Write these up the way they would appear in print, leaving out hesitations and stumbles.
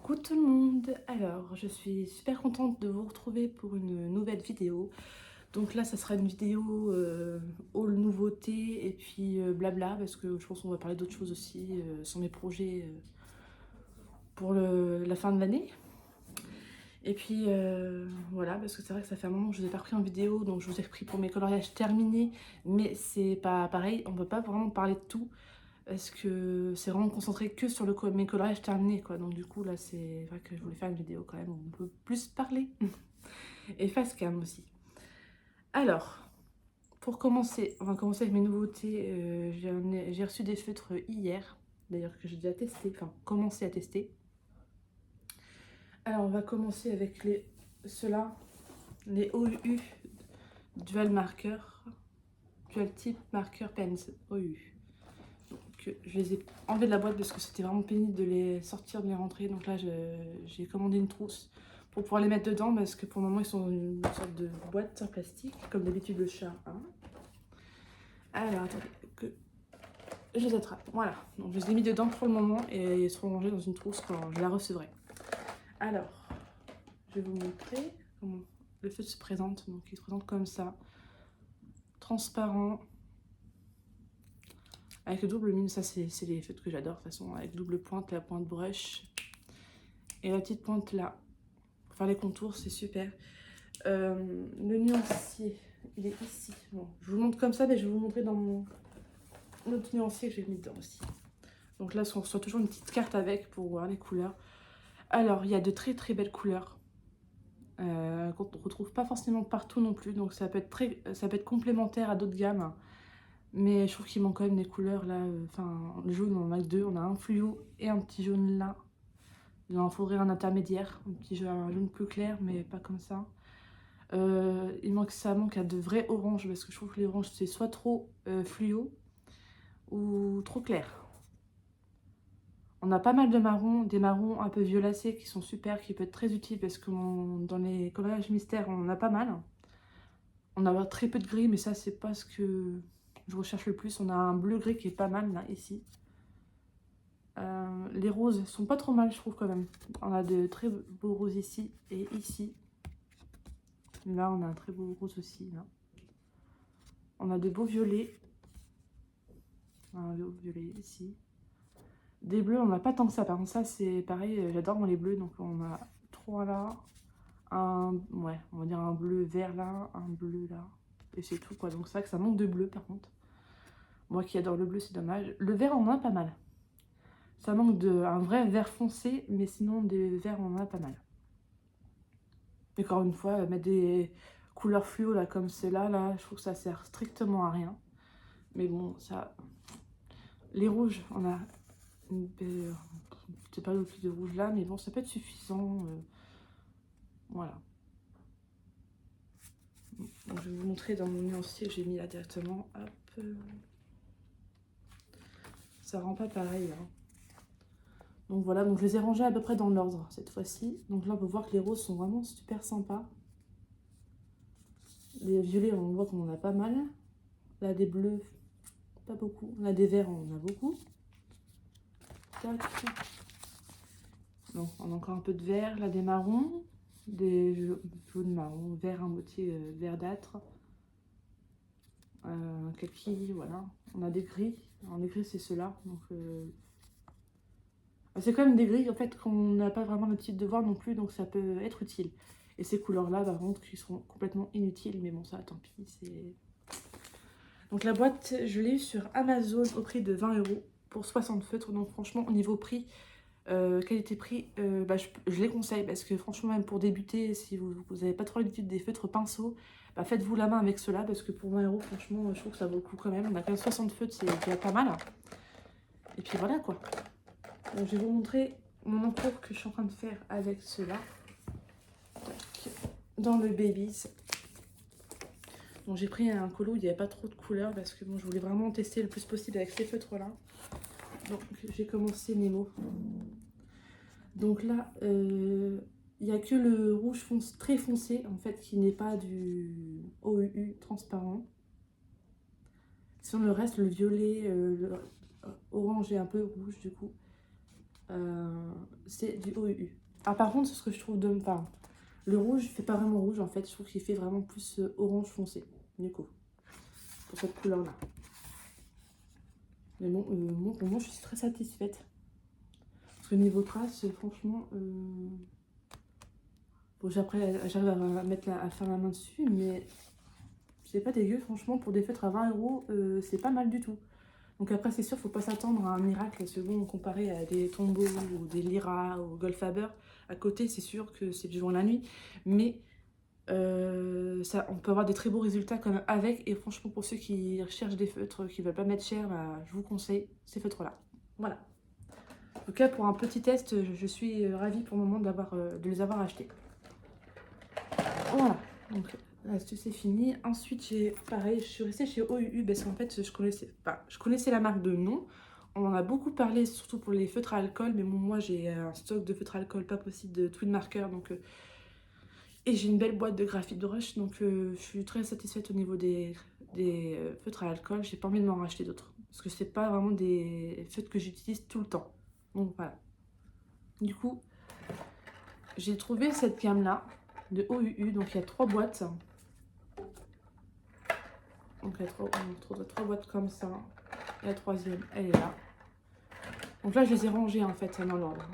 Coucou tout le monde, alors je suis super contente de vous retrouver pour une nouvelle vidéo. Donc là ça sera une vidéo haul nouveauté et puis blabla parce que je pense qu'on va parler d'autres choses aussi sur mes projets pour la fin de l'année. Et puis voilà, parce que c'est vrai que ça fait un moment que je vous ai pas pris en vidéo, donc je vous ai repris pour mes coloriages terminés, mais c'est pas pareil, on peut pas vraiment parler de tout. Parce que c'est vraiment concentré que sur mes coloriages terminés, quoi. Donc du coup, là, c'est vrai que je voulais faire une vidéo quand même où on peut plus parler. Et face cam aussi. Alors, pour commencer, on va commencer avec mes nouveautés. J'ai reçu des feutres hier, d'ailleurs que j'ai déjà testé, enfin commencé à tester. Alors, on va commencer avec ceux-là, les OU Dual Marker, Dual Tip Marker Pens OU. Je les ai enlevés de la boîte parce que c'était vraiment pénible de les sortir, de les rentrer. Donc là, j'ai commandé une trousse pour pouvoir les mettre dedans parce que pour le moment, ils sont dans une sorte de boîte en plastique, comme d'habitude le chat. Hein. Alors, attendez, que je les attrape. Voilà, donc je les ai mis dedans pour le moment et ils seront rangés dans une trousse quand je la recevrai. Alors, je vais vous montrer comment le feutre se présente. Donc, il se présente comme ça, transparent. Avec le double mine, ça c'est les feutres que j'adore de toute façon, avec double pointe, la pointe brush et la petite pointe là. Pour faire les contours, c'est super. Le nuancier, il est ici. Bon, je vous le montre comme ça, mais je vais vous montrer dans mon autre nuancier que j'ai mis dedans aussi. Donc là, on reçoit toujours une petite carte avec pour voir les couleurs. Alors, il y a de très très belles couleurs qu'on ne retrouve pas forcément partout non plus. Donc ça peut être complémentaire à d'autres gammes. Mais je trouve qu'il manque quand même des couleurs là. Enfin, le jaune, on en a que deux. On a un fluo et un petit jaune là. Il en faudrait un intermédiaire. Un jaune plus clair, mais pas comme ça. Ça manque à de vrais oranges parce que je trouve que les oranges c'est soit trop fluo ou trop clair. On a pas mal de marrons, des marrons un peu violacés qui sont super, qui peuvent être très utiles parce que dans les coloriages mystères on en a pas mal. On a très peu de gris, mais ça c'est pas ce que je recherche le plus. On a un bleu gris qui est pas mal là, ici. Les roses sont pas trop mal, je trouve quand même. On a de très beaux roses ici et ici. Là on a un très beau rose aussi là. On a de beaux violets. Un violet ici. Des bleus, on n'a pas tant que ça. Par contre, ça, c'est pareil, j'adore moi les bleus. Donc, on a trois là. Ouais, on va dire un bleu vert là, un bleu là. Et c'est tout, quoi. Donc, c'est vrai que ça manque de bleu, par contre. Moi qui adore le bleu, c'est dommage. Le vert, on en a pas mal. Ça manque un vrai vert foncé, mais sinon, des verts, on en a pas mal. Et encore une fois, mettre des couleurs fluo, là, comme celle-là, là, je trouve que ça sert strictement à rien. Mais bon, ça... Les rouges, on a c'est pas le plus de rouge là, mais bon, ça peut être suffisant. Voilà. Donc, je vais vous montrer dans mon nuancier que j'ai mis là directement. Hop. Ça rend pas pareil. Hein. Donc voilà, donc je les ai rangés à peu près dans l'ordre cette fois-ci. Donc là, on peut voir que les roses sont vraiment super sympas. Les violets, on voit qu'on en a pas mal. Là, des bleus, pas beaucoup. On a des verts, on en a beaucoup. Tac. Donc, on a encore un peu de vert. Là, des marrons. Des jaunes marrons, vert à moitié verdâtre. Kaki, voilà. On a des gris. Alors, les gris, c'est ceux-là. Donc, c'est quand même des gris en fait qu'on n'a pas vraiment l'habitude de voir non plus, donc ça peut être utile. Et ces couleurs-là, par contre, qui seront complètement inutiles, mais bon, ça, tant pis. Donc la boîte, je l'ai eu sur Amazon au prix de 20 € pour 60 feutres. Donc franchement, au niveau prix, qualité-prix, je les conseille parce que franchement, même pour débuter, si vous n'avez pas trop l'habitude des feutres pinceaux, faites-vous la main avec cela parce que pour 20 €, franchement, je trouve que ça vaut le coup quand même. On a quand même 60 feutres, c'est déjà pas mal. Et puis voilà quoi. Donc, je vais vous montrer mon encours que je suis en train de faire avec cela dans le Babies. Donc j'ai pris un colo où il n'y avait pas trop de couleurs parce que bon, je voulais vraiment tester le plus possible avec ces feutres là. Donc j'ai commencé Nemo. Donc là, il n'y a que le rouge très foncé en fait qui n'est pas du OUU transparent. Sinon le reste, le violet, le orange et un peu rouge du coup. c'est du OUU. Ah, par contre, c'est ce que je trouve de... Enfin, le rouge fait pas vraiment rouge en fait. Je trouve qu'il fait vraiment plus orange foncé. Du coup, pour cette couleur-là. Mais bon, moi, pour moi, je suis très satisfaite. Parce que niveau trace, franchement... Bon, après, j'arrive à, à faire la main dessus, mais c'est pas dégueu, franchement. Pour des feutres à 20 €, c'est pas mal du tout. Donc après, c'est sûr, faut pas s'attendre à un miracle. Selon comparé à des Tombow ou des Lyra ou Goldfaber, à côté, c'est sûr que c'est du jour et la nuit. Mais ça, on peut avoir des très beaux résultats quand même avec. Et franchement, pour ceux qui recherchent des feutres, qui veulent pas mettre cher, bah, je vous conseille ces feutres-là. Voilà. En tout cas, pour un petit test, je suis ravie pour le moment de les avoir achetés. Voilà. Donc, l'astuce c'est fini. Ensuite, pareil, je suis restée chez OUU parce qu'en fait, je connaissais la marque de nom. On en a beaucoup parlé, surtout pour les feutres à alcool. Mais bon, moi, j'ai un stock de feutres à alcool pas possible de Twin Marker. Donc, et j'ai une belle boîte de graphite brush. Donc, je suis très satisfaite au niveau des feutres à alcool. J'ai pas envie de m'en racheter d'autres. Parce que c'est pas vraiment des feutres que j'utilise tout le temps. Donc, voilà. Du coup, j'ai trouvé cette gamme-là de OUU. Donc, il y a 3 boîtes. Donc on retrouve 3 boîtes comme ça. Et la troisième, elle est là. Donc là, je les ai rangées en fait dans l'ordre,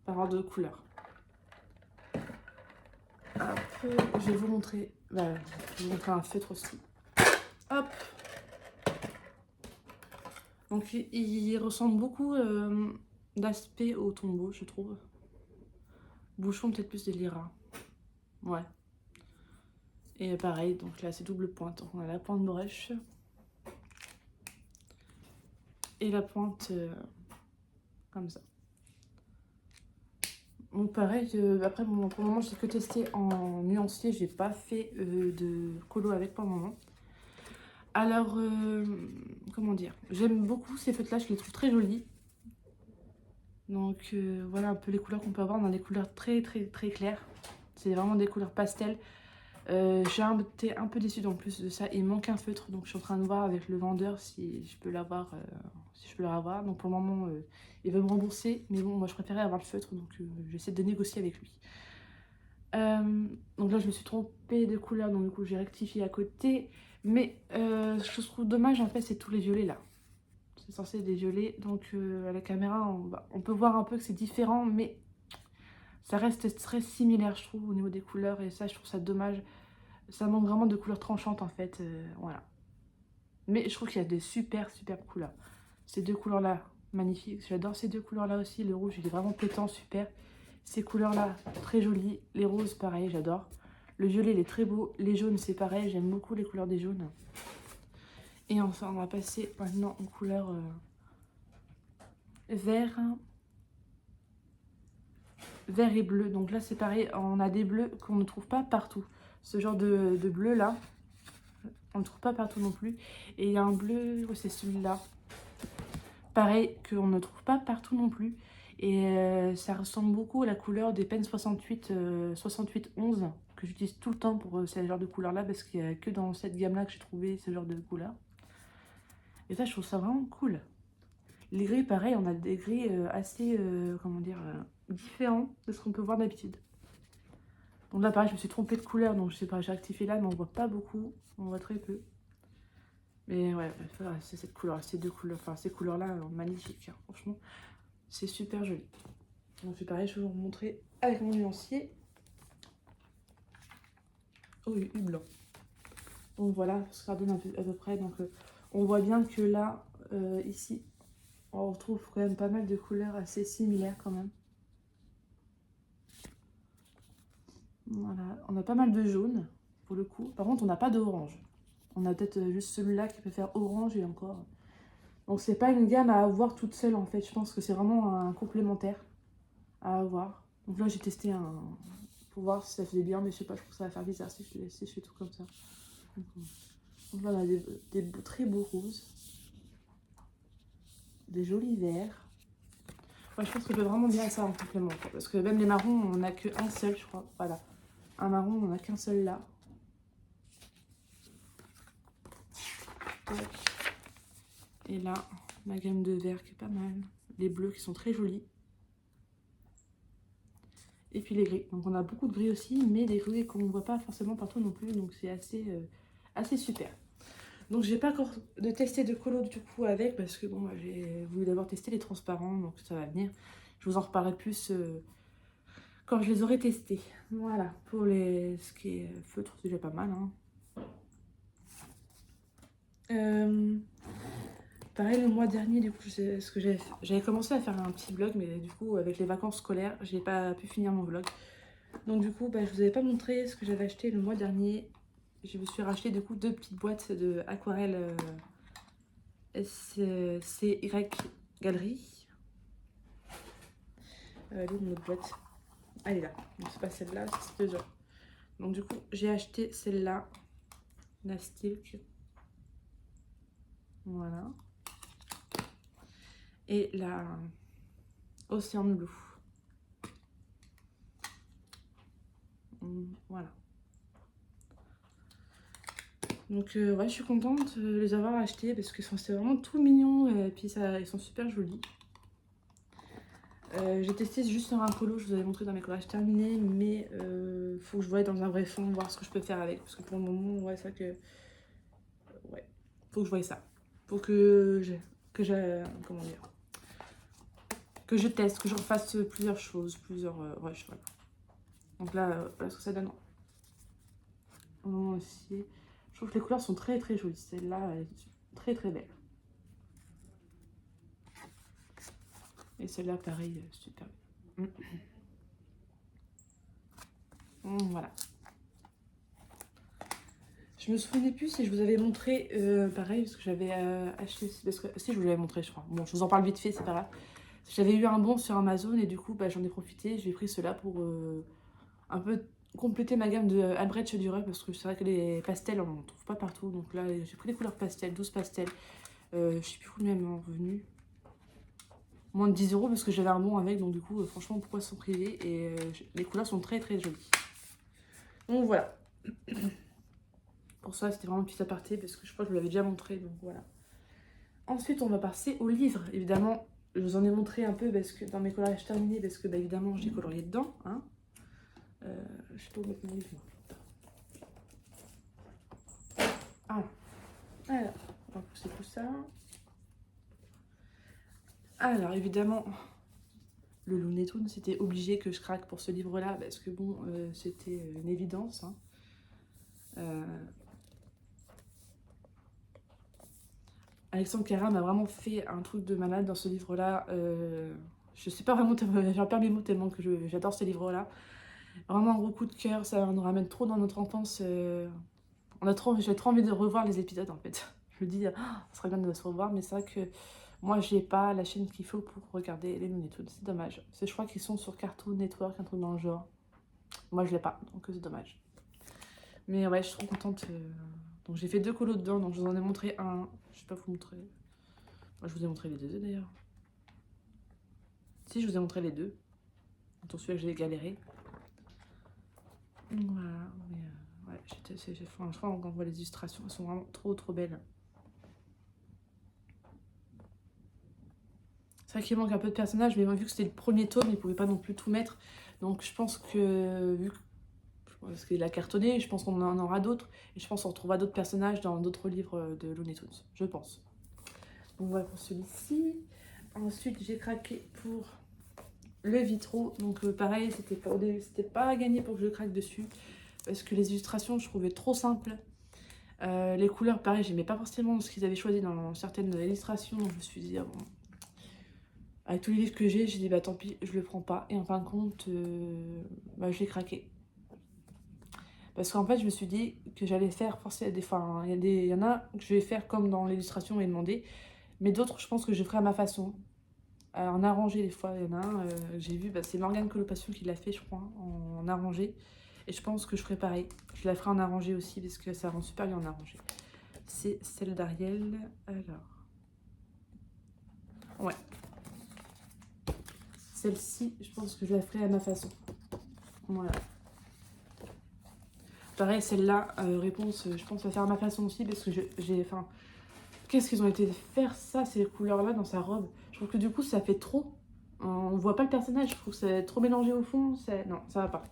par ordre de couleur. Après, je vais vous montrer. Bah, je vais vous montrer un feutre aussi. Hop. Donc il ressemble beaucoup d'aspect au Tombow, je trouve. Bouchon peut-être plus des Lyra. Ouais. Et pareil, donc là c'est double pointe. Donc on a la pointe brèche. Et la pointe comme ça. Donc pareil, après pour le moment j'ai que testé en nuancier, j'ai pas fait de colo avec pour le moment. Alors, comment dire, j'aime beaucoup ces feutres là, je les trouve très jolies. Donc voilà un peu les couleurs qu'on peut avoir, on a des couleurs très claires. C'est vraiment des couleurs pastel. J'ai été un peu déçue en plus de ça, il manque un feutre, donc je suis en train de voir avec le vendeur si je peux l'avoir, donc pour le moment il veut me rembourser, mais bon moi je préférais avoir le feutre, donc j'essaie de négocier avec lui. Donc là je me suis trompée de couleur, donc du coup j'ai rectifié à côté, mais ce que je trouve dommage en fait c'est tous les violets là. C'est censé être des violets, donc à la caméra on peut voir un peu que c'est différent, mais ça reste très similaire je trouve au niveau des couleurs, et ça je trouve ça dommage. Ça manque vraiment de couleurs tranchantes en fait, voilà. Mais je trouve qu'il y a des super couleurs. Ces deux couleurs là, magnifiques. J'adore ces deux couleurs là aussi. Le rouge il est vraiment pétant, super. Ces couleurs là, très jolies. Les roses pareil, j'adore. Le violet il est très beau. Les jaunes c'est pareil, j'aime beaucoup les couleurs des jaunes. Et enfin on va passer maintenant en couleur vert. Vert et bleu. Donc là c'est pareil, on a des bleus qu'on ne trouve pas partout. Ce genre de bleu là, on ne trouve pas partout non plus. Et il y a un bleu, c'est celui-là. Pareil, qu'on ne trouve pas partout non plus. Et ça ressemble beaucoup à la couleur des Pen 6811 que j'utilise tout le temps pour ce genre de couleur-là, parce qu'il n'y a que dans cette gamme-là que j'ai trouvé ce genre de couleur. Et ça, je trouve ça vraiment cool. Les gris, pareil, on a des gris assez, comment dire, différents de ce qu'on peut voir d'habitude. Donc là, pareil, je me suis trompée de couleur, donc je sais pas, j'ai rectifié là, mais on voit pas beaucoup, on voit très peu. Mais ouais, c'est cette couleur, ces deux couleurs, enfin ces couleurs-là, magnifiques, hein, franchement, c'est super joli. Donc c'est pareil, je vais vous montrer avec mon nuancier. Oh, oui, blanc. Donc voilà, ça donne à peu près. Donc on voit bien que là, ici, on retrouve quand même pas mal de couleurs assez similaires quand même. Voilà, on a pas mal de jaune pour le coup. Par contre, on n'a pas d'orange. On a peut-être juste celui-là qui peut faire orange et encore. Donc c'est pas une gamme à avoir toute seule en fait. Je pense que c'est vraiment un complémentaire à avoir. Donc là j'ai testé un pour voir si ça faisait bien, mais je sais pas, je trouve que ça va faire bizarre si je fais tout comme ça. Donc là on a des très beaux roses, des jolis verts. Ouais, je pense que je peux vraiment bien ça en complément, quoi, parce que même les marrons on n'a qu'un seul je crois. Voilà, un marron on n'a qu'un seul là. Et là, la gamme de vert qui est pas mal. Les bleus qui sont très jolis. Et puis les gris. Donc on a beaucoup de gris aussi, mais des gris qu'on ne voit pas forcément partout non plus. Donc c'est assez super. Donc j'ai pas encore de tester de colo du coup avec, parce que bon, j'ai voulu d'abord tester les transparents, donc ça va venir. Je vous en reparlerai plus quand je les aurai testés. Voilà, pour ce qui est feutre, c'est déjà pas mal. Hein. Pareil, le mois dernier, du coup, ce que j'avais commencé à faire un petit vlog, mais du coup, avec les vacances scolaires, j'ai pas pu finir mon vlog. Donc du coup, bah, je vous avais pas montré ce que j'avais acheté le mois dernier. Je me suis racheté du coup 2 petites boîtes de aquarelle CY Galerie. Elle est où mon autre boîte? Elle est là. Donc c'est pas celle-là, c'est 2 autres. Donc du coup, j'ai acheté celle-là, la Stilk. Voilà. Et la Ocean Blue. Voilà. Donc ouais, je suis contente de les avoir achetés parce que c'est vraiment tout mignon et puis ils sont super jolis. J'ai testé juste sur un colo, je vous avais montré dans mes collages terminés, mais faut que je voie dans un vrai fond, voir ce que je peux faire avec. Parce que pour le moment, ouais, c'est vrai que... Ouais, faut que je voie ça. Faut que comment dire, que je teste, que je refasse plusieurs choses, plusieurs rushs, voilà. Donc là, voilà ce que ça donne. Au moment aussi, je trouve que les couleurs sont très très jolies. Celle-là, elle est très très belle. Et celle-là, pareil, super. Voilà. Je me souvenais plus si je vous avais montré, pareil, parce que j'avais acheté, parce que si je vous l'avais montré, je crois. Bon, je vous en parle vite fait, c'est pas grave. J'avais eu un bon sur Amazon et du coup, bah, j'en ai profité. J'ai pris cela pour un peu compléter ma gamme de Albrecht Dürer, parce que c'est vrai que les pastels, on n'en trouve pas partout. Donc là, j'ai pris les couleurs pastels, 12 pastels. Je sais plus combien elles m'ont revenu. Moins de 10 € parce que j'avais un bon avec, donc du coup, franchement, pourquoi s'en priver? Et les couleurs sont très très jolies. Donc voilà. Pour ça, c'était vraiment un petit aparté parce que je crois que je vous l'avais déjà montré, donc voilà. Ensuite, on va passer au livre. Évidemment, je vous en ai montré un peu parce que dans mes coloriages terminés, parce que bah, évidemment, j'ai colorié dedans. Hein. Je sais pas où mettre mon livre. Ah, alors, on va pousser tout ça. Alors, évidemment, le Looney Tunes, c'était obligé que je craque pour ce livre-là parce que bon, c'était une évidence. Hein. Alexandre Cara m'a vraiment fait un truc de malade dans ce livre-là. Je sais pas vraiment, j'en perds mes mots tellement que j'adore ce livre-là. Vraiment un gros coup de cœur, ça nous ramène trop dans notre enfance. J'ai trop envie de revoir les épisodes en fait. Je me dis, ça serait bien de se revoir, mais c'est vrai que moi j'ai pas la chaîne qu'il faut pour regarder les Looney Tunes, c'est dommage. Je crois qu'ils sont sur Cartoon Network, un truc dans le genre. Moi je l'ai pas, donc c'est dommage. Mais ouais, je suis trop contente. Donc j'ai fait 2 colos dedans, donc je vous en ai montré un. Je sais pas vous montrer. Moi je vous ai montré les 2 d'ailleurs. Si, je vous ai montré les 2. Dont celui-là que j'ai galéré. Voilà, mais ouais, franchement, quand on voit les illustrations, elles sont vraiment trop trop belles. C'est vrai qu'il manque un peu de personnages, mais vu que c'était le premier tome, ils ne pouvaient pas non plus tout mettre. Donc je pense que, vu qu'il a cartonné, je pense qu'on en aura d'autres. Et je pense qu'on retrouvera d'autres personnages dans d'autres livres de Looney Tunes, je pense. Donc voilà pour celui-ci. Ensuite, j'ai craqué pour le Vitro. Donc pareil, c'était pas gagné pour que je craque dessus. Parce que les illustrations, je trouvais trop simples. Les couleurs, pareil, j'aimais pas forcément ce qu'ils avaient choisi dans certaines illustrations. Donc je me suis dit, ah bon, avec tous les livres que j'ai dit bah tant pis, je le prends pas. Et en fin de compte, bah, je l'ai craqué. Parce qu'en fait, je me suis dit que j'allais faire forcément des fois. Il y en a que je vais faire comme dans l'illustration et demander. Mais d'autres, je pense que je ferai à ma façon. En arrangé, des fois, il y en a un, j'ai vu, bah, c'est Morgane Colopassio qui l'a fait, je crois, en arrangé. Et je pense que je ferai pareil. Je la ferai en arrangé aussi, parce que ça rend super bien en arrangé. C'est celle d'Ariel. Alors. Ouais. Celle-ci, je pense que je la ferai à ma façon. Voilà. Pareil, celle-là, réponse, je pense la faire à ma façon aussi, parce que j'ai... Enfin, qu'est-ce qu'ils ont été faire ça, ces couleurs-là, dans sa robe? Je trouve que du coup, ça fait trop. On voit pas le personnage, je trouve que c'est trop mélangé au fond. Non, ça va pas.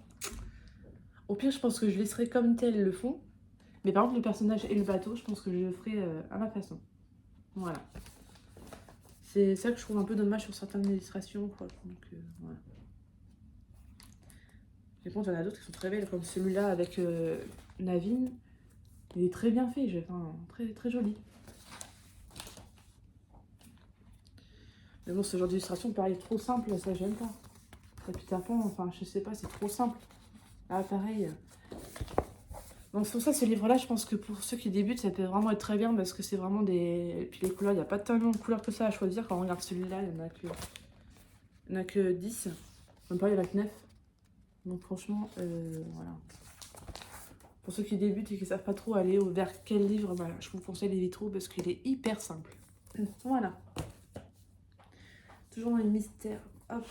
Au pire, je pense que je laisserai comme tel le fond. Mais par contre, le personnage et le bateau, je pense que je le ferai à ma façon. Voilà. C'est ça que je trouve un peu dommage sur certaines illustrations, quoi. Donc, voilà. Par contre, il y en a d'autres qui sont très belles, comme celui-là avec Naveen. Il est très bien fait, enfin, très, très joli. Mais bon, ce genre d'illustration, pareil, trop simple, ça j'aime pas. Et Peter Pan, enfin, je sais pas, c'est trop simple. Ah, pareil. Donc, c'est pour ça, ce livre-là, je pense que pour ceux qui débutent, ça peut vraiment être très bien parce que c'est vraiment des. Et puis les couleurs, il n'y a pas tellement de couleurs que ça à choisir. Quand on regarde celui-là, il n'y en a que 10. Même pas, il y en a que 9. Donc, franchement, voilà. Pour ceux qui débutent et qui ne savent pas trop aller vers quel livre, voilà, je vous conseille les vitraux parce qu'il est hyper simple. Voilà. Toujours dans les mystères. Hop.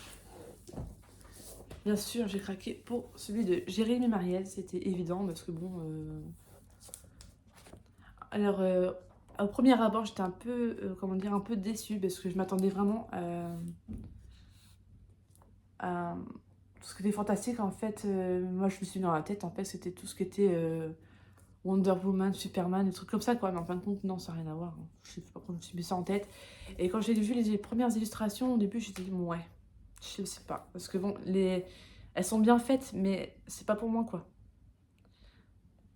Bien sûr, j'ai craqué pour celui de Jérémy Mariel, c'était évident parce que bon... Alors, au premier abord, j'étais un peu, comment dire, un peu déçue parce que je m'attendais vraiment à tout ce qui était fantastique. En fait, moi, je me suis mis dans la tête, en fait, c'était tout ce qui était Wonder Woman, Superman, des trucs comme ça, quoi. Mais en fin de compte, non, ça n'a rien à voir. Je sais pas pourquoi je me suis mis ça en tête. Et quand j'ai vu les premières illustrations, au début, j'étais dit, bon, ouais, je sais pas. Parce que bon, elles sont bien faites, mais c'est pas pour moi, quoi.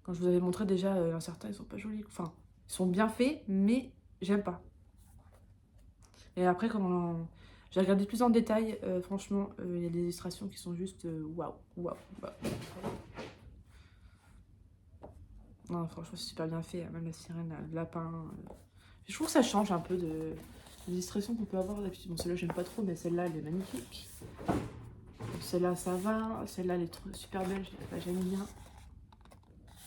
Quand je vous avais montré déjà, certains, ils sont pas jolis. Enfin, ils sont bien faits, mais j'aime pas. Et après, quand j'ai regardé plus en détail, franchement, il y a des illustrations qui sont juste waouh, waouh, waouh. Non, franchement, c'est super bien fait. Même la sirène, le lapin. Je trouve que ça change un peu des illustrations qu'on peut avoir d'habitude. Bon, celle-là, j'aime pas trop, mais celle-là, elle est magnifique. Celle-là, ça va. Celle-là, elle est super belle. J'aime bien.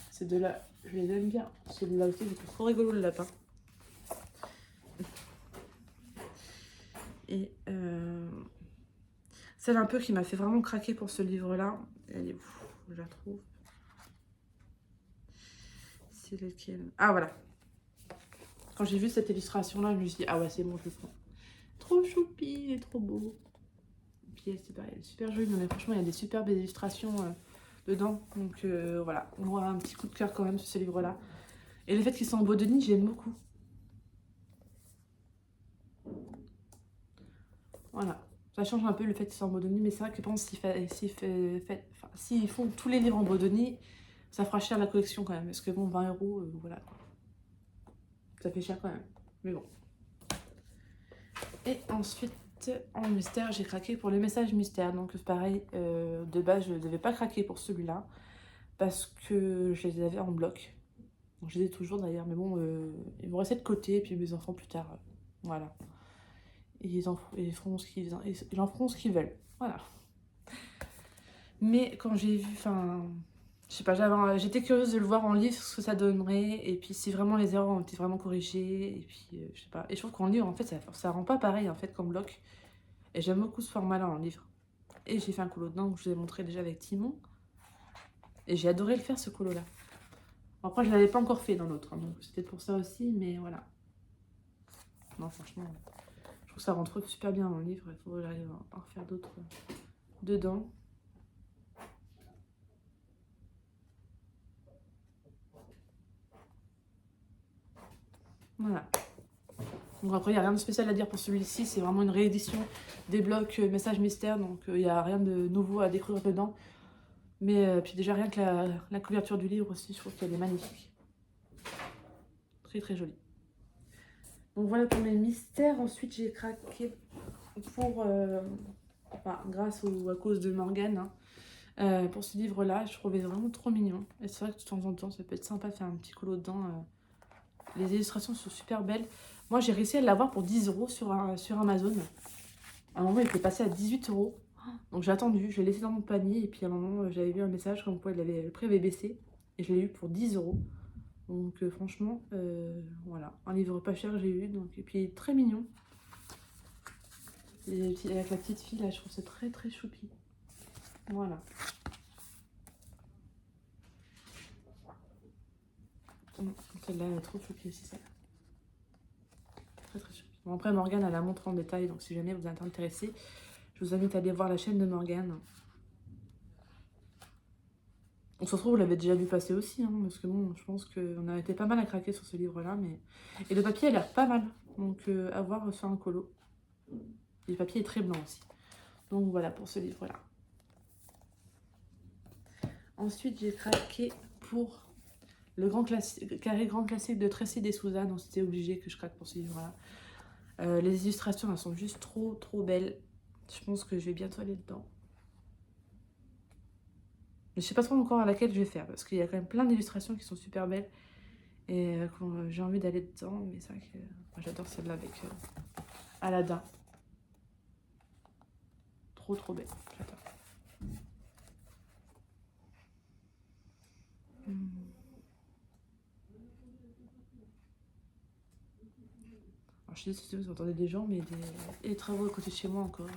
Ces deux-là, je les aime bien. Celui-là aussi, je trouve trop rigolo, le lapin. Et celle un peu qui m'a fait vraiment craquer pour ce livre-là, elle est ouf, je la trouve. C'est lequel? Ah, voilà. Quand j'ai vu cette illustration-là, je me suis dit, ah ouais, c'est bon, je le prends. Trop choupi, il est trop beau. Et puis, c'est pareil, elle est super jolie. Non, mais franchement, il y a des super belles illustrations dedans. Donc, voilà, on aura un petit coup de cœur quand même sur ce livre-là. Et le fait qu'ils sont en Bodoni, j'aime beaucoup. Voilà. Ça change un peu le fait qu'ils soient en Bodoni, mais c'est vrai que je pense s'ils font tous les livres en Bodoni, ça fera cher la collection quand même. Parce que bon, 20 €, voilà. Ça fait cher quand même. Mais bon. Et ensuite, en mystère, j'ai craqué pour le message mystère. Donc pareil, de base, je ne devais pas craquer pour celui-là. Parce que je les avais en bloc. Donc, je les ai toujours d'ailleurs. Mais bon, ils vont rester de côté. Et puis mes enfants plus tard. Voilà. Et ils feront ce ils en feront ce qu'ils veulent. Voilà. Mais quand j'ai vu, enfin, je sais pas, j'étais curieuse de le voir en livre, ce que ça donnerait, et puis si vraiment les erreurs ont été vraiment corrigées, et puis je sais pas. Et je trouve qu'en livre, en fait, ça rend pas pareil en fait qu'en bloc. Et j'aime beaucoup ce format-là en livre. Et j'ai fait un colo dedans, que je vous ai montré déjà avec Timon. Et j'ai adoré le faire ce colo-là. Après, je l'avais pas encore fait dans l'autre, hein, donc c'était pour ça aussi, mais voilà. Non, franchement, je trouve que ça rentre super bien dans le livre, il faut que j'arrive à en refaire d'autres dedans. Voilà. Donc après, il n'y a rien de spécial à dire pour celui-ci, c'est vraiment une réédition des blocs messages mystères, donc il n'y a rien de nouveau à découvrir dedans. Mais puis déjà, rien que la couverture du livre aussi, je trouve qu'elle est magnifique. Très très jolie. Donc voilà pour mes mystères. Ensuite, j'ai craqué pour, enfin, grâce à cause de Morgane, hein, pour ce livre-là. Je trouvais vraiment trop mignon. Et c'est vrai que de temps en temps, ça peut être sympa de faire un petit colo dedans. Les illustrations sont super belles. Moi, j'ai réussi à l'avoir pour 10 € sur Amazon. À un moment, il était passé à 18 €. Donc j'ai attendu, je l'ai laissé dans mon panier. Et puis à un moment, j'avais vu un message comme quoi le prix avait baissé. Et je l'ai eu pour 10 €. Donc franchement, voilà. Un livre pas cher, j'ai eu. Donc, et puis très mignon. Et avec la petite fille, là, je trouve ça très très choupi. Voilà. Celle-là, elle est trop choupi aussi, celle-là. Très très choupi. Bon, après, Morgane, elle la montre en détail. Donc si jamais vous êtes intéressé, Je vous invite à aller voir la chaîne de Morgane. On se retrouve, vous l'avez déjà vu passer aussi, hein, parce que bon, je pense qu'on a été pas mal à craquer sur ce livre-là. Mais... Et le papier a l'air pas mal, donc à voir sur un colo. Et le papier est très blanc aussi. Donc voilà pour ce livre-là. Ensuite, j'ai craqué pour le carré grand classique de Tracy D'Souza. Donc c'était obligé que je craque pour ce livre-là. Les illustrations, elles sont juste trop belles. Je pense que je vais bientôt aller dedans. Mais je sais pas trop encore à laquelle je vais faire, parce qu'il y a quand même plein d'illustrations qui sont super belles. Et j'ai envie d'aller dedans, mais c'est vrai que moi, j'adore celle-là avec Aladdin. Trop belle, j'adore. Alors, je sais pas si vous entendez des gens, mais des travaux à côté de chez moi encore.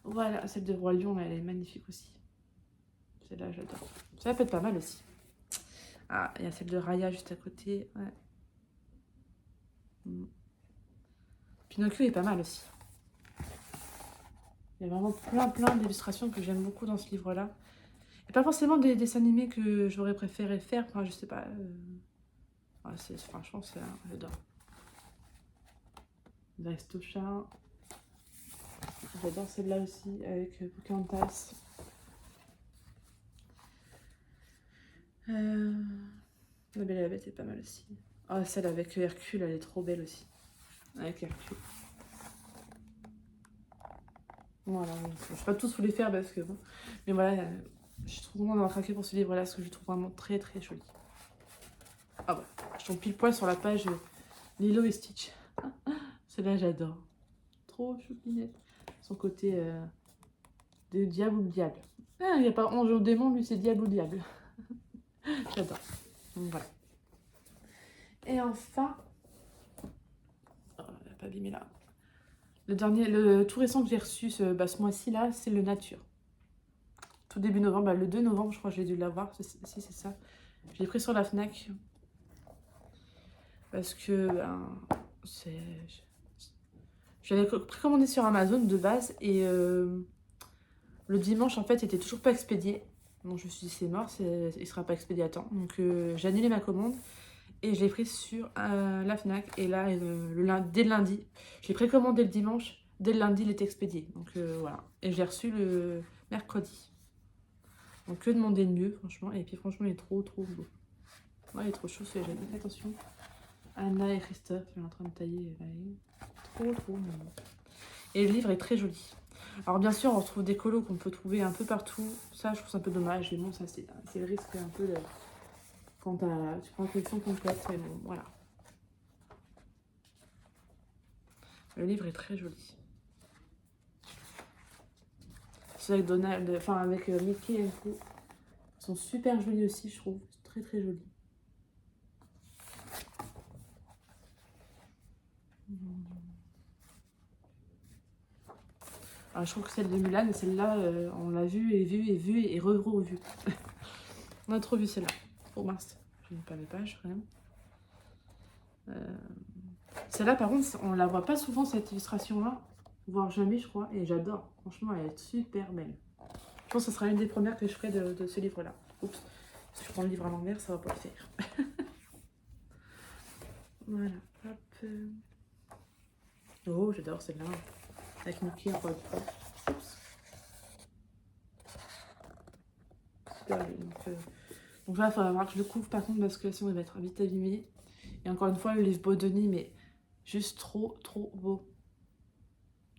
Voilà, celle de Roi Lion, elle est magnifique aussi. Celle-là, j'adore. Ça peut être pas mal aussi. Ah, il y a celle de Raya juste à côté. Ouais. Pinocchio est pas mal aussi. Il y a vraiment plein d'illustrations que j'aime beaucoup dans ce livre-là. Et pas forcément des dessins animés que j'aurais préféré faire. Enfin, je sais pas. Ouais, franchement, j'adore. Aristocha. J'adore celle-là aussi avec Pocahontas. La Belle et la Bête est pas mal aussi. Oh, celle avec Hercule, elle est trop belle aussi. Avec Hercule. Voilà, je vais pas tous vous les faire parce que bon. Mais voilà, je trouve vraiment d'avoir craqué pour ce livre-là parce que je trouve vraiment très joli. Ah bah, je tombe pile poil sur la page Lilo et Stitch. Celle-là, j'adore. Trop choupinette. Son côté de diable ou diable. Ah, il n'y a pas ange ou démon, lui c'est diable ou diable. J'adore. Donc voilà. Et enfin, oh, elle n'a pas abîmé là. Le tout récent que j'ai reçu ce mois-ci là, c'est le Nature. Tout début novembre, bah, le 2 novembre, je crois que j'ai dû l'avoir. Si c'est ça. Je l'ai pris sur la Fnac. Parce que j'avais précommandé sur Amazon de base et le dimanche en fait il était toujours pas expédié. Donc je me suis dit c'est mort, il sera pas expédié à temps. Donc j'ai annulé ma commande et je l'ai pris sur la Fnac. Et là dès le lundi, je l'ai précommandé le dimanche, dès le lundi il était expédié. Donc voilà. Et je l'ai reçu le mercredi. Donc que demander de mieux franchement. Et puis franchement il est trop beau. Ouais, il est trop chaud, j'ai fait attention. Anna et Christophe, je suis en train de tailler. Trop mignon. Et le livre est très joli. Alors bien sûr, on retrouve des colos qu'on peut trouver un peu partout. Ça, je trouve ça un peu dommage. Mais bon, ça c'est le risque un peu quand tu prends une collection complète. Mais bon, voilà. Le livre est très joli. Ceux avec Donald, enfin avec Mickey et tout, ils sont super jolis aussi, je trouve. Très jolis. Alors, je trouve que celle de Mulan, celle-là, on l'a vue et revue. On a trop vu celle-là. Oh mince, je n'ai pas mes pages quand même. Celle-là, par contre, on la voit pas souvent cette illustration-là, voire jamais, je crois, et j'adore. Franchement, elle est super belle. Je pense que ce sera une des premières que je ferai de ce livre-là. Oups, si je prends le livre à l'envers, ça va pas le faire. Voilà, hop. Oh, j'adore celle-là. Avec Mickey encore une fois. Oups. Super belle. Donc là, il faudra voir que je le couvre par contre parce que sinon il va être vite abîmé. Et encore une fois, le livre Bodoni, mais juste trop beau.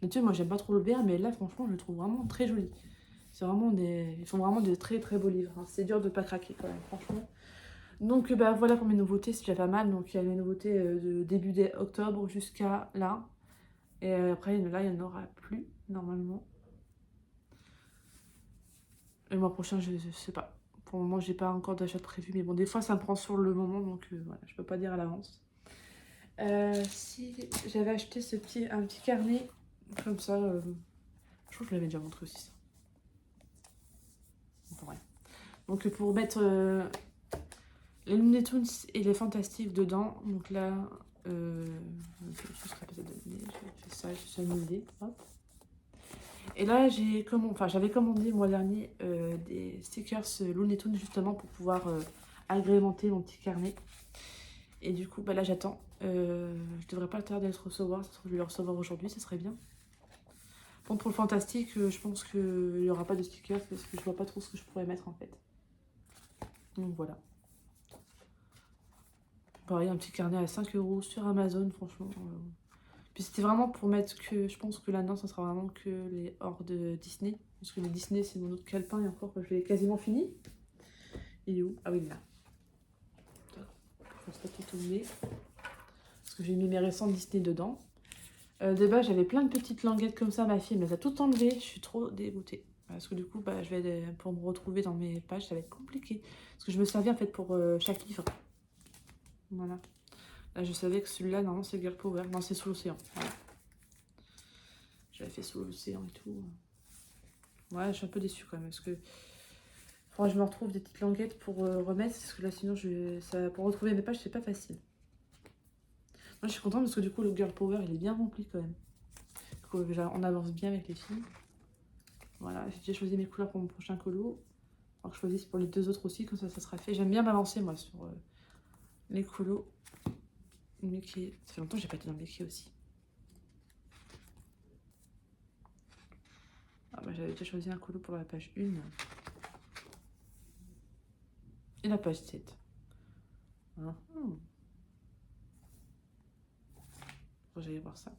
D'habitude, moi j'aime pas trop le vert, mais là franchement je le trouve vraiment très joli. C'est vraiment ils font vraiment des très beaux livres. Hein. C'est dur de pas craquer quand même, franchement. Donc bah voilà pour mes nouveautés, c'est déjà pas mal. Donc il y a les nouveautés de début octobre jusqu'à là. Et après là il n'y en aura plus normalement. Et le mois prochain je sais pas. Pour le moment j'ai pas encore d'achat prévu, mais bon des fois ça me prend sur le moment, donc voilà, je peux pas dire à l'avance. Si j'avais acheté un petit carnet comme ça, je crois que je l'avais déjà montré aussi ça. Enfin, ouais. Donc pour mettre les Looney Tunes et les Fantastiques dedans, donc là, je serais peut-être donné, je fais ça, je suis annulée, hop. Et là, j'avais commandé le mois dernier des stickers Looney Tunes justement pour pouvoir agrémenter mon petit carnet. Et du coup, bah là, j'attends. Je devrais pas tarder à le recevoir. Ça se trouve, je vais le recevoir aujourd'hui, ça serait bien. Bon, pour le fantastique, je pense qu'il n'y aura pas de stickers parce que je vois pas trop ce que je pourrais mettre en fait. Donc voilà. Pareil, un petit carnet à 5 € sur Amazon, franchement. Puis c'était vraiment pour mettre que. Je pense que là-dedans, ça sera vraiment que les hors de Disney. Parce que les Disney, c'est mon autre calepin et encore, je l'ai quasiment fini. Il est où? Ah oui, là. Je pense pas tout oublier. Parce que j'ai mis mes récents Disney dedans. De base, j'avais plein de petites languettes comme ça. Ma fille me les a toutes enlevées. Je suis trop dégoûtée. Parce que du coup, bah, pour me retrouver dans mes pages, ça va être compliqué. Parce que je me servais en fait pour chaque livre. Voilà. Là, je savais que celui-là, normalement, c'est Girl Power. Non, c'est Sous l'océan. Voilà. J'avais fait Sous l'océan et tout. Ouais, je suis un peu déçue quand même. Parce que faudrait que je me retrouve des petites languettes pour remettre. Parce que là, sinon, pour retrouver mes pages, c'est pas facile. Moi, je suis contente parce que du coup, le Girl Power, il est bien rempli quand même. On avance bien avec les filles. Voilà, j'ai déjà choisi mes couleurs pour mon prochain colo. Alors que je choisisse pour les deux autres aussi, comme ça sera fait. J'aime bien m'avancer moi sur les colos. Mickey, ça fait longtemps que j'ai pas été dans Mickey aussi. Ah bah, j'avais déjà choisi un colo pour la page 1. Et la page 7. J'allais voir ça.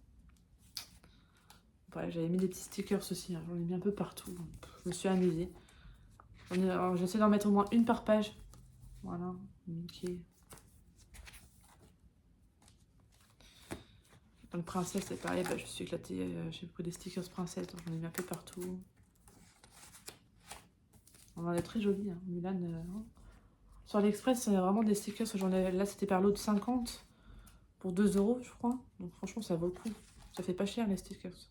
Ouais, j'avais mis des petits stickers aussi, hein. J'en ai mis un peu partout. Je me suis amusée. J'essaie d'en mettre au moins une par page. Voilà, Mickey. Donc princesse, c'est pareil, bah, je suis éclatée. J'ai pris des stickers princesse, donc j'en ai mis un peu partout. On en est très jolis, hein. Mulan. Sur AliExpress, c'est vraiment des stickers. Là, c'était par lot de 50 pour 2 €, je crois. Donc franchement, ça vaut le coup. Ça fait pas cher les stickers.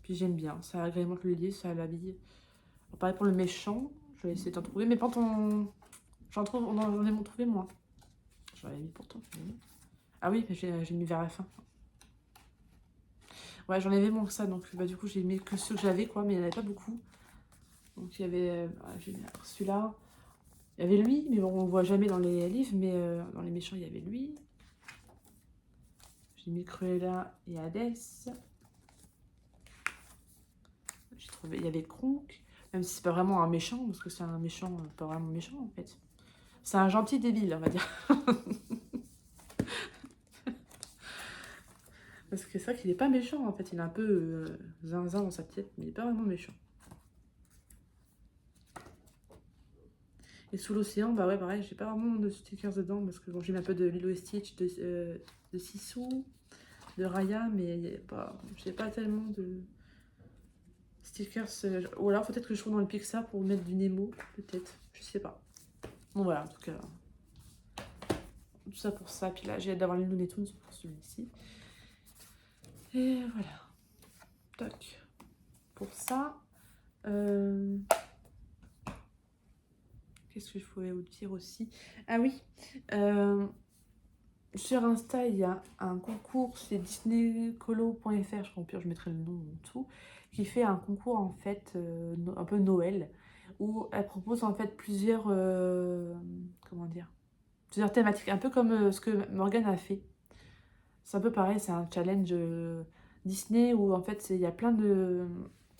Puis j'aime bien, ça agrémente le lit, ça l'habille. Pareil pour le méchant, je vais essayer d'en trouver. Mais quand j'en ai trouvé moins. J'en avais mis pourtant. Ah oui, j'ai mis vers la fin. Ouais, j'en avais moins que ça, donc bah, du coup j'ai mis que ceux que j'avais, quoi, mais il n'y en avait pas beaucoup. Donc il y avait j'ai mis celui-là. Il y avait lui, mais bon, on le voit jamais dans les livres, mais dans les méchants, il y avait lui. J'ai mis Cruella et Hades. J'ai trouvé, il y avait Kronk, même si c'est pas vraiment un méchant, parce que c'est un méchant, pas vraiment méchant en fait. C'est un gentil débile, on va dire. Parce que c'est vrai qu'il est pas méchant en fait, il est un peu zinzin dans sa tête, mais il est pas vraiment méchant. Et Sous l'océan, bah ouais, pareil, j'ai pas vraiment de stickers dedans, parce que bon, j'ai mis un peu de Lilo et Stitch, de Sissou, de Raya, mais j'ai pas tellement de stickers. Ou alors peut-être que je trouve dans le Pixar pour mettre du Nemo, peut-être, je sais pas. Bon voilà, en tout cas, tout ça pour ça. Puis là, j'ai hâte d'avoir les Looney Tunes pour celui-ci. Et voilà. Tac. Pour ça. Qu'est-ce que je pouvais vous dire aussi? Ah oui. Sur Insta, il y a un concours, c'est disneycolo.fr, je crois, au pire, je mettrai le nom en dessous, qui fait un concours en fait, un peu Noël, où elle propose en fait plusieurs, comment dire, plusieurs thématiques, un peu comme ce que Morgane a fait. C'est un peu pareil, c'est un challenge Disney où en fait il y a plein de...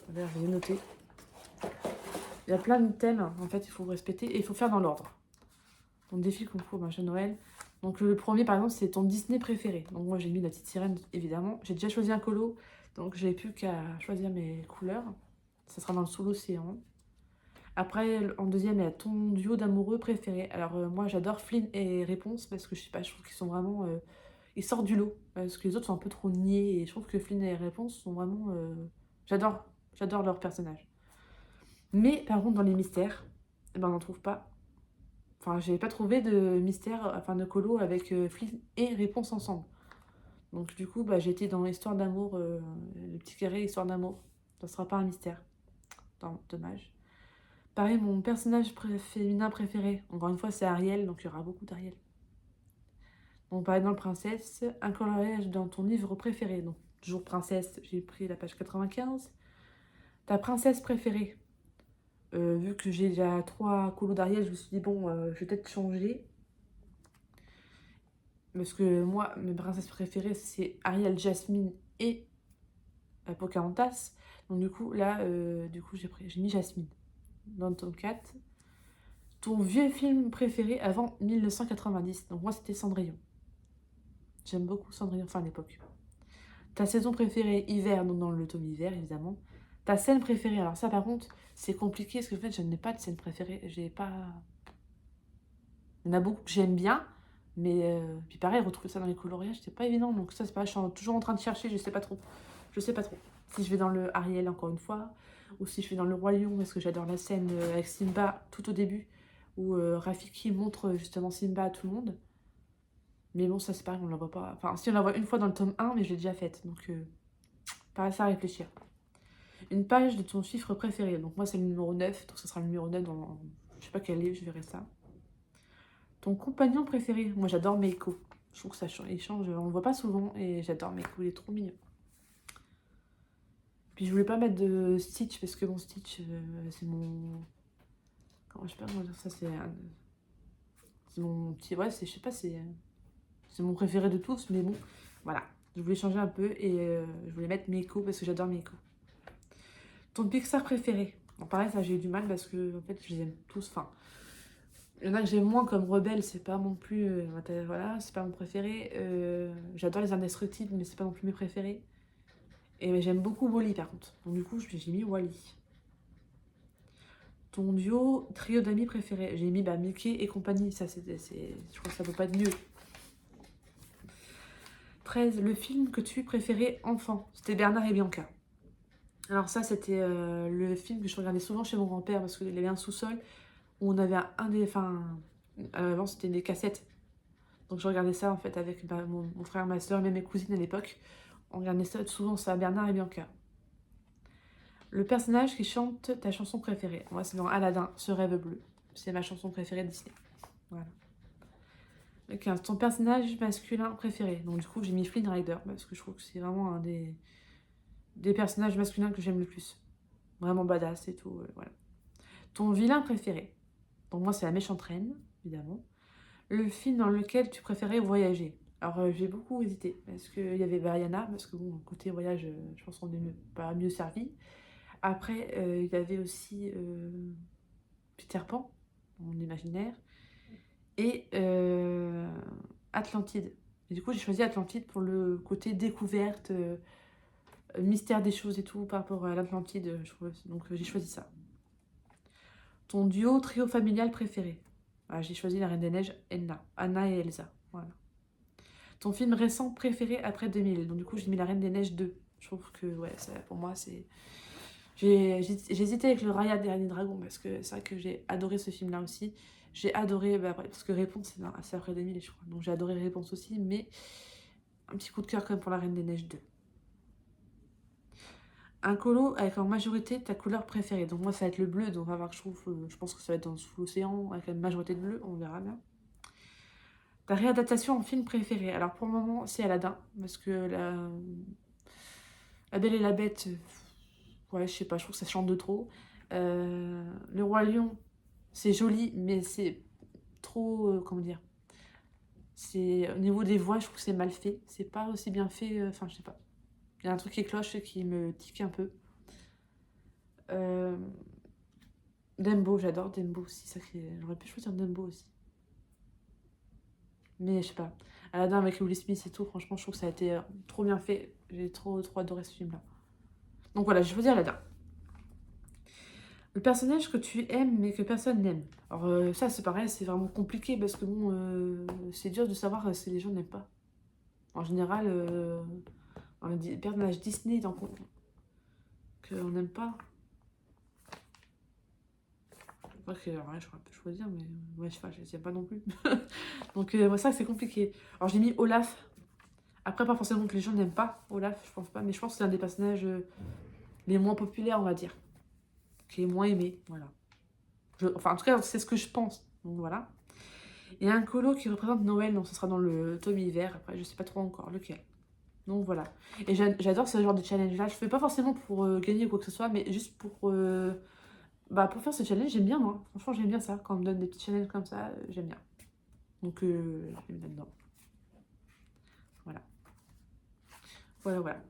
D'ailleurs, je vais noter. Il y a plein de thèmes, en fait, il faut respecter et il faut faire dans l'ordre. Donc défi concours machin Noël. Donc le premier par exemple c'est ton Disney préféré. Donc moi j'ai mis la petite sirène évidemment. J'ai déjà choisi un colo, donc j'ai plus qu'à choisir mes couleurs. Ça sera dans le Sous l'océan. Après en deuxième il y a ton duo d'amoureux préféré. Alors moi j'adore Flynn et Réponse parce que je sais pas, je trouve qu'ils sont vraiment... ils sortent du lot. Parce que les autres sont un peu trop niais et je trouve que Flynn et Réponse sont vraiment... j'adore leur personnage. Mais par contre dans les mystères, eh ben, on n'en trouve pas. Enfin, j'ai pas trouvé de mystère, enfin de colo avec Flynn et Réponse ensemble. Donc du coup, bah, j'ai été dans l'histoire d'amour, le petit carré histoire d'amour. Ça sera pas un mystère. Non, dommage. Pareil, mon personnage féminin préféré, encore une fois, c'est Ariel, donc il y aura beaucoup d'Ariel. Donc par exemple, princesse, un coloriage dans ton livre préféré. Donc toujours princesse, j'ai pris la page 95. Ta princesse préférée. Vu que j'ai déjà 3 colos d'Ariel, je me suis dit, bon, je vais peut-être changer. Parce que moi, mes princesses préférées, c'est Ariel, Jasmine et Pocahontas. Donc du coup, là, j'ai mis Jasmine dans le tome 4. Ton vieux film préféré avant 1990. Donc moi, c'était Cendrillon. J'aime beaucoup Cendrillon, enfin à l'époque. Ta saison préférée, hiver, donc dans le tome hiver, évidemment. Ta scène préférée, alors ça par contre, c'est compliqué, parce que en fait, je n'ai pas de scène préférée. J'ai pas... Il y en a beaucoup que j'aime bien, mais puis pareil, retrouver ça dans les coloriages, c'est pas évident. Donc ça, c'est pas, je suis toujours en train de chercher, je sais pas trop. Je sais pas trop. Si je vais dans le Ariel, encore une fois, ou si je vais dans le Roi Lion, parce que j'adore la scène avec Simba tout au début, où Rafiki montre justement Simba à tout le monde. Mais bon, ça c'est pareil, on la voit pas. Enfin, si on la voit une fois dans le tome 1, mais je l'ai déjà faite. Donc, pareil, ça à réfléchir. Une page de ton chiffre préféré. Donc, moi, c'est le numéro 9. Donc, ce sera le numéro 9 dans. Je sais pas quel livre, je verrai ça. Ton compagnon préféré. Moi, j'adore Meiko. Je trouve que ça change. On le voit pas souvent et j'adore Meiko. Il est trop mignon. Puis, je voulais pas mettre de Stitch parce que mon Stitch, c'est mon. Comment je sais pas comment dire ça. C'est mon petit. Ouais, je sais pas, c'est mon préféré de tous, mais bon, voilà. Je voulais changer un peu et je voulais mettre Meiko parce que j'adore Meiko. Ton Pixar préféré? Bon, pareil, ça j'ai eu du mal parce que en fait, je les aime tous. Enfin, il y en a que j'aime moins comme Rebelle, c'est pas non plus. Voilà, c'est pas mon préféré. J'adore les Indestructibles, mais c'est pas non plus mes préférés. Et j'aime beaucoup Wall-E par contre. Donc du coup, j'ai mis Wall-E. Ton trio d'amis préféré? J'ai mis Mickey et compagnie. Ça, je crois que ça peut pas être mieux. 13. Le film que tu préférais enfant? C'était Bernard et Bianca. Alors ça, c'était le film que je regardais souvent chez mon grand-père parce qu'il avait un sous-sol où on avait un des... Enfin, avant, c'était des cassettes. Donc je regardais ça en fait avec mon frère, ma soeur, même mes cousines à l'époque. On regardait ça, souvent ça, Bernard et Bianca. Le personnage qui chante ta chanson préférée? Moi, c'est dans Aladdin, Ce rêve bleu. C'est ma chanson préférée de Disney. Voilà. 15. Ton personnage masculin préféré? Donc du coup, j'ai mis Flynn Rider parce que je trouve que c'est vraiment un des personnages masculins que j'aime le plus. Vraiment badass et tout, voilà. Ton vilain préféré? Donc moi, c'est La méchante reine, évidemment. Le film dans lequel tu préférais voyager? Alors, j'ai beaucoup hésité, parce qu'il y avait Vaiana, parce que bon, côté voyage, je pense qu'on est pas mieux servi. Après, il y avait aussi Peter Pan, mon imaginaire, et Atlantide. Et du coup, j'ai choisi Atlantide pour le côté découverte, mystère des choses et tout, par rapport à l'Atlantide, je trouve. Donc, j'ai choisi ça. Ton trio familial préféré? Voilà, j'ai choisi La Reine des Neiges, Anna et Elsa. Voilà. Ton film récent préféré après 2000? Donc du coup, j'ai mis La Reine des Neiges 2. Je trouve que, ouais, ça, pour moi, c'est... J'ai hésité avec le Raya Dernier Dragon parce que c'est vrai que j'ai adoré ce film-là aussi. J'ai adoré, parce que Réponse, c'est après 2000, je crois. Donc j'ai adoré Réponse aussi, mais un petit coup de cœur quand même pour La Reine des Neiges 2. Un colo avec en majorité ta couleur préférée. Donc moi, ça va être le bleu, donc on va voir que je pense que ça va être dans l'océan avec la majorité de bleu, on verra bien. Ta réadaptation en film préféré? Alors pour le moment, c'est Aladdin, parce que la Belle et la Bête, ouais, je sais pas, je trouve que ça chante de trop. Le Roi Lion, c'est joli, mais c'est trop, comment dire, c'est au niveau des voix, je trouve que c'est mal fait. C'est pas aussi bien fait, enfin, je sais pas. Il y a un truc qui cloche qui me tique un peu. Dumbo, j'adore Dumbo aussi, j'aurais pu choisir Dumbo aussi. Mais je sais pas. Aladdin avec Will Smith et tout, franchement, je trouve que ça a été trop bien fait. J'ai trop adoré ce film-là. Donc voilà, j'ai choisi Aladdin. Le personnage que tu aimes mais que personne n'aime. Alors ça, c'est pareil, c'est vraiment compliqué parce que bon, c'est dur de savoir si les gens n'aiment pas. En général, dans les personnages Disney qu'on n'aime pas. Alors là, j'aurais pu choisir, mais ouais, je sais pas, je sais pas non plus. Donc ça, c'est compliqué. Alors j'ai mis Olaf. Après, pas forcément que les gens n'aiment pas Olaf, je pense pas, mais je pense que c'est un des personnages les moins populaires, on va dire. Qui est moins aimé, voilà. Enfin, en tout cas, c'est ce que je pense. Donc voilà. Il y a un colo qui représente Noël, donc ce sera dans le tome hiver. Après, je sais pas trop encore lequel. Donc voilà. Et j'adore ce genre de challenge là. Je fais pas forcément pour gagner ou quoi que ce soit, mais juste pour faire ce challenge, j'aime bien moi. Franchement, j'aime bien ça. Quand on me donne des petits challenges comme ça, j'aime bien. Donc je vais me mettre dedans. Voilà. Voilà, voilà.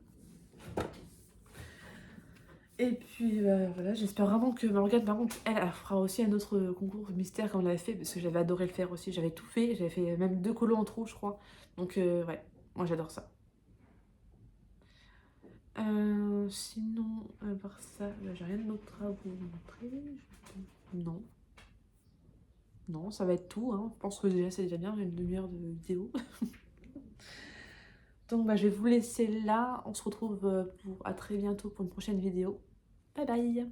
Et puis voilà, j'espère vraiment que Morgane, par contre, elle fera aussi un autre concours mystère comme on l'avait fait, parce que j'avais adoré le faire aussi. J'avais tout fait, j'avais fait même 2 colos en trop, je crois. Donc ouais, moi j'adore ça. Sinon, à part ça, j'ai rien d'autre à vous montrer. Non. Non, ça va être tout, hein. Je pense que déjà c'est déjà bien, une demi-heure de vidéo. Donc bah, je vais vous laisser là. On se retrouve à très bientôt pour une prochaine vidéo. Bye bye!